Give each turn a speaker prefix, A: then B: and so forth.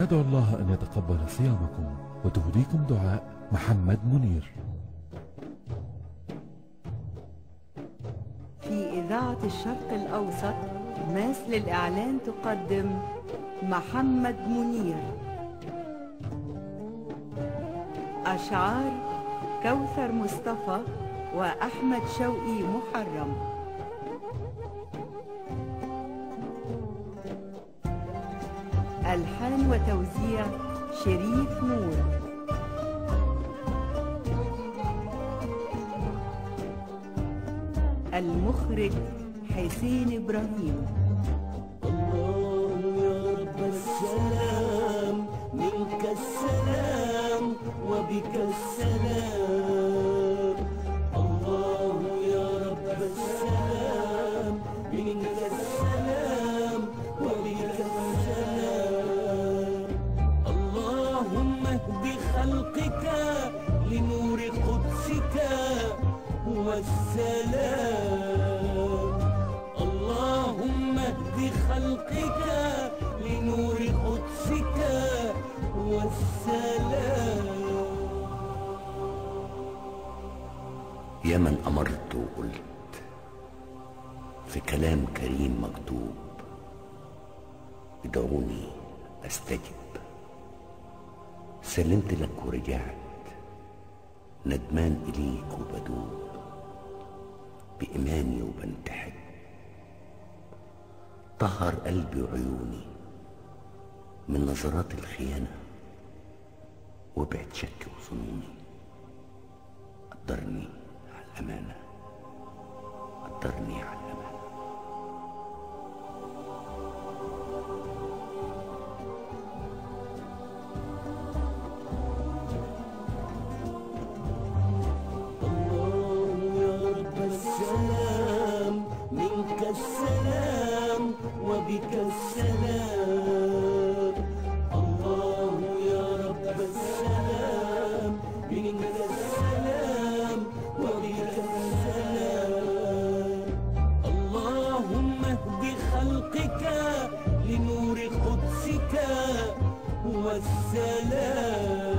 A: أدعو الله أن يتقبل صيامكم، وتهديكم دعاء محمد منير.
B: في إذاعة الشرق الأوسط ماس للإعلان تقدم محمد منير. أشعار كوثر مصطفى وأحمد شوقي محرم. ألحان وتوزيع شريف نور. المخرج حسين إبراهيم.
C: الله يا رب السلام، منك السلام وبك السلام. الله يا رب السلام، منك السلام وبك السلام. اللهم اهد خلقك لنور قدسك والسلام. اللهم اهد خلقك لنور قدسك والسلام.
D: يا من أمرت وقلت في كلام كريم مكتوب، ادعوني أستجب. سلمت لك ورجعت ندمان إليك وبدوب، بإيماني وبنتحب. طهر قلبي وعيوني من نظرات الخيانة، وابعد شكي وظنوني. قدرني على الأمانة، قدرني على الأمانة.
C: منك السلام وبك السلام. الله يا رب السلام، منك السلام وبك السلام. اللهم اهد خلقك لنور قدسك والسلام.